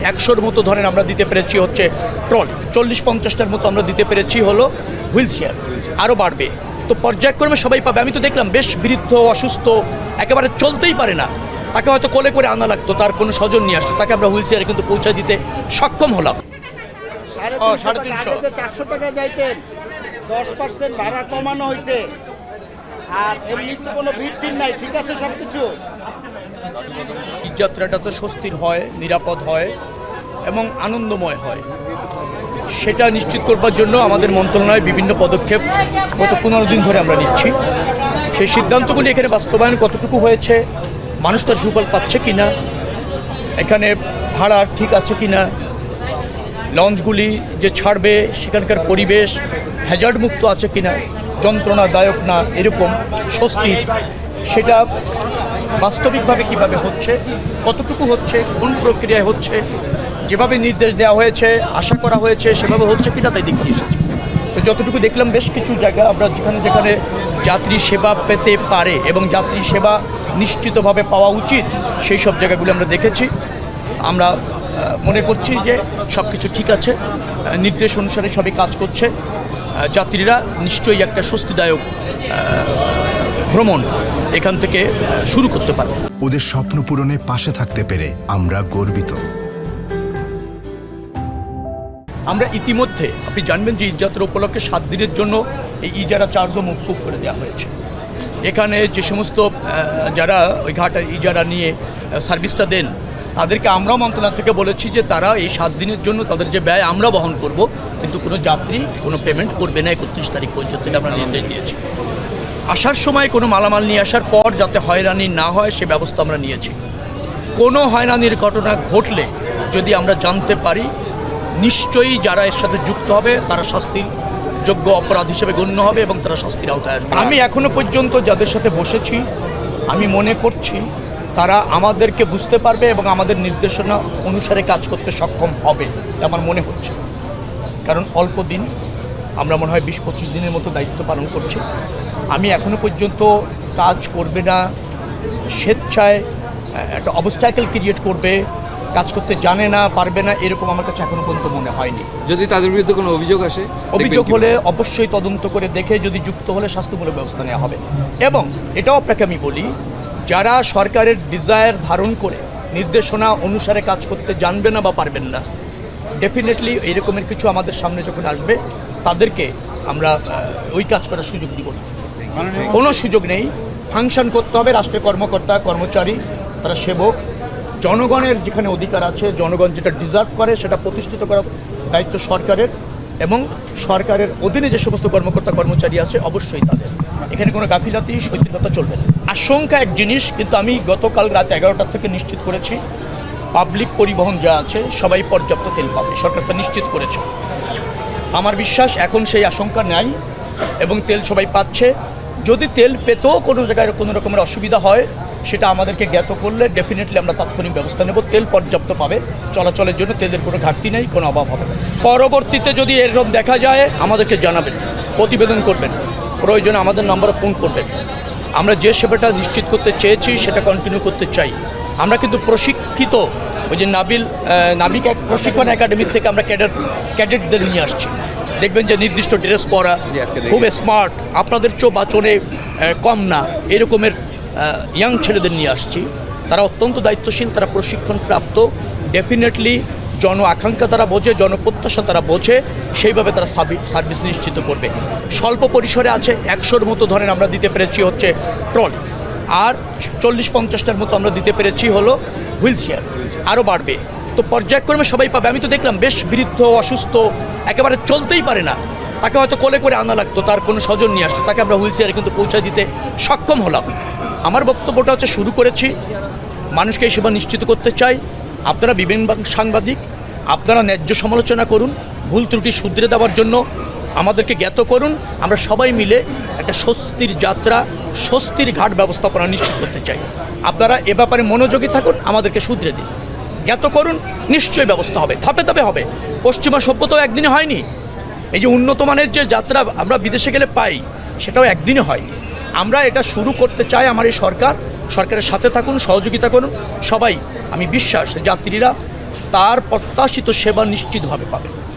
100-র মতো ধরেন আমরা দিতে পেরেছি হচ্ছে ট্রলি, 40-50টার মতো আমরা দিতে পেরেছি হলো হুইল চেয়ার, আরও বাড়বে। তো পর্যায়ক্রমে সবাই পাবে। আমি তো দেখলাম বেশ বৃদ্ধ, অসুস্থ, একেবারে চলতেই পারে না, তাকে হয়তো কোলে করে আনা লাগতো, তার কোনো স্বজন নিয়ে আসতো, তাকে আমরা হুইল চেয়ারে কিন্তু পৌঁছে দিতে সক্ষম হলাম। 350 400 টাকা যাইতেন, 10% ভাড়া কমানো হয়েছে, আর এমনি তো কোনো ভিড় নাই, ঠিক আছে সব কিছু। যাত্রাটা তো স্বস্তির হয়, নিরাপদ হয় এবং আনন্দময় হয়, সেটা নিশ্চিত করবার জন্য আমাদের মন্ত্রণালয় বিভিন্ন পদক্ষেপ গত 15 দিন ধরে আমরা নিচ্ছি। সেই সিদ্ধান্তগুলি এখানে বাস্তবায়ন কতটুকু হয়েছে, মানুষ তার সুফল পাচ্ছে কিনা, এখানে ভাড়া ঠিক আছে কিনা, লঞ্চগুলি যে ছাড়বে সেখানকার পরিবেশ হ্যাজার্ড মুক্ত আছে কিনা, যন্ত্রণাদায়ক না এরকম স্বস্তির, সেটা বাস্তবিকভাবে কিভাবে হচ্ছে, কতটুকু হচ্ছে, কোন প্রক্রিয়ায় হচ্ছে, যেভাবে নির্দেশ দেওয়া হয়েছে, আশা করা হয়েছে সেভাবে হচ্ছে কিনা তাই দেখতে এসেছে। তো যতটুকু দেখলাম বেশ কিছু জায়গা আমরা যেখানে যাত্রী সেবা পেতে পারে এবং যাত্রী সেবা নিশ্চিতভাবে পাওয়া উচিত, সেই সব জায়গাগুলো আমরা দেখেছি। আমরা মনে করছি যে সব কিছু ঠিক আছে, নির্দেশ অনুসারে সবই কাজ করছে, যাত্রীরা নিশ্চয়ই একটা স্বস্তিদায়ক ভ্রমণ এখান থেকে শুরু করতে পারবে। ওদের স্বপ্ন পূরণে পাশে থাকতে পেরে আমরা গর্বিত। আমরা ইতিমধ্যে আপনি জানবেন যে ঈদযাত্রা উপলক্ষে 7 দিনের জন্য এই ইজারা চার্জও মওকুফ করে দেওয়া হয়েছে। এখানে যে সমস্ত যারা ওই ঘাট ইজারা নিয়ে সার্ভিসটা দেন তাদেরকে আমরাও মন্ত্রণালয় থেকে বলেছি যে তারা এই 7 দিনের জন্য তাদের যে ব্যয় আমরা বহন করব, কিন্তু কোনো যাত্রী কোনো পেমেন্ট করবে না 31 তারিখ পর্যন্ত, আমরা নির্দেশ দিয়েছি। আসার সময় কোনো মালামাল নিয়ে আসার পর যাতে হয়রানি না হয় সে ব্যবস্থা আমরা নিয়েছি। কোনো হয়রানির ঘটনা ঘটলে যদি আমরা জানতে পারি, নিশ্চয়ই যারা এর সাথে যুক্ত হবে তারা শাস্তির যোগ্য অপরাধ হিসেবে গণ্য হবে এবং তারা শাস্তির আওতায় আসবে। আমি এখনো পর্যন্ত যাদের সাথে বসেছি আমি মনে করছি তারা আমাদেরকে বুঝতে পারবে এবং আমাদের নির্দেশনা অনুসারে কাজ করতে সক্ষম হবে আমার মনে হচ্ছে। কারণ অল্প দিন, আমরা মনে হয় 20-25 দিনের মতো দায়িত্ব পালন করছি। আমি এখনো পর্যন্ত কাজ করবে না, স্বেচ্ছায় একটা অবস্ট্যাকেল ক্রিয়েট করবে, কাজ করতে জানে না, পারবে না, এরকম আমার কাছে এখনো পর্যন্ত মনে হয়নি। যদি তাদের বিরুদ্ধে কোনো অভিযোগ আসে, অভিযোগ হলে অবশ্যই তদন্ত করে দেখে যদি যুক্ত হলে শাস্তিমূলক ব্যবস্থা নেওয়া হবে। এবং এটাও আপনাকে আমি বলি, যারা সরকারের ডিজায়ার ধারণ করে নির্দেশনা অনুসারে কাজ করতে জানবে না বা পারবেন না, ডেফিনেটলি এইরকমের কিছু আমাদের সামনে যখন আসবে তাদেরকে আমরা ওই কাজ করার সুযোগ দিব না, কোনো সুযোগ নেই। ফাংশন করতে হবে, রাষ্ট্রের কর্মকর্তা কর্মচারী তারা সেবক, জনগণের যেখানে অধিকার আছে, জনগণ যেটা ডিজার্ভ করে সেটা প্রতিষ্ঠিত করার দায়িত্ব সরকারের, এবং সরকারের অধীনে যে সমস্ত কর্মকর্তা কর্মচারী আছে অবশ্যই তাদের। এখানে কোনো গাফিলাতি শৈথিলতা চলবে না। আশঙ্কা এক জিনিস, কিন্তু আমি গতকাল রাত 11টা থেকে নিশ্চিত করেছি পাবলিক পরিবহন যা আছে সবাই পর্যাপ্ত তেল পাবে, সরকার তা নিশ্চিত করেছে। আমার বিশ্বাস এখন সেই আশঙ্কা নাই এবং তেল সবাই পাচ্ছে। যদি তেল পেতেও কোনো জায়গায় কোনো রকমের অসুবিধা হয় সেটা আমাদেরকে জ্ঞাত করলে ডেফিনেটলি আমরা তাৎক্ষণিক ব্যবস্থা নেব। তেল পর্যাপ্ত পাবে, চলাচলের জন্য তেলের কোনো ঘাটতি নেই, কোনো অভাব হবে না। পরবর্তীতে যদি এরকম দেখা যায় আমাদেরকে জানাবেন, প্রতিবেদন করবেন, প্রয়োজনে আমাদের নম্বরে ফোন করবেন। আমরা যে সেবাটা নিশ্চিত করতে চেয়েছি সেটা কন্টিনিউ করতে চাই। আমরা কিন্তু প্রশিক্ষিত, ওই যে নাবিক প্রশিক্ষণ একাডেমি থেকে আমরা ক্যাডেটদের নিয়ে আসছি। দেখবেন যে নির্দিষ্ট ড্রেস পরা, খুব স্মার্ট, আপনাদের চেয়েও বাচনে কম না এরকমের ইয়াং ছেলেদের নিয়ে আসছি। তারা অত্যন্ত দায়িত্বশীল, তারা প্রশিক্ষণ প্রাপ্ত, ডেফিনেটলি জন আকাঙ্ক্ষা তারা বোঝে, জনপ্রত্যাশা তারা বোঝে, সেইভাবে তারা সার্ভিস নিশ্চিত করবে। স্বল্প পরিসরে আছে, 100-র মতো ধরেন আমরা দিতে পেরেছি হচ্ছে ট্রলি, আর 40-50টার মতো আমরা দিতে পেরেছি হলো হুইল চেয়ার, আরও বাড়বে। তো পর্যায়ক্রমে সবাই পাবে। আমি তো দেখলাম বেশ বৃদ্ধ, অসুস্থ, একেবারে চলতেই পারে না, তাকে হয়তো কোলে করে আনা লাগতো, তার কোনো স্বজন নিয়ে আসতো, তাকে আমরা হুইল চেয়ারে কিন্তু পৌঁছে দিতে সক্ষম হলাম। আমার বক্তব্যটা হচ্ছে শুরু করেছি, মানুষকে এই সেবা নিশ্চিত করতে চাই। আপনারা বিভিন্ন সাংবাদিক, আপনারা ন্যায্য সমালোচনা করুন, ভুল ত্রুটি শুধরে দেওয়ার জন্য আমাদেরকে জ্ঞাত করুন। আমরা সবাই মিলে একটা স্বস্তির যাত্রা, স্বস্তির ঘাট ব্যবস্থাপনা নিশ্চিত করতে চাই। আপনারা এ ব্যাপারে মনোযোগী থাকুন, আমাদেরকে শুধরে দিন, জ্ঞাত করুন, নিশ্চয়ই ব্যবস্থা হবে, ধাপে ধাপে হবে। পশ্চিমা সভ্যতাও একদিনে হয়নি। এই যে উন্নত মানের যে যাত্রা আমরা বিদেশে গেলে পাই সেটাও একদিনে হয়নি। আমরা এটা শুরু করতে চাই। আমার এই সরকারের সাথে থাকুন, সহযোগিতা করুন সবাই। আমি বিশ্বাস যাত্রীরা তার প্রত্যাশিত সেবা নিশ্চিতভাবে পাবেন।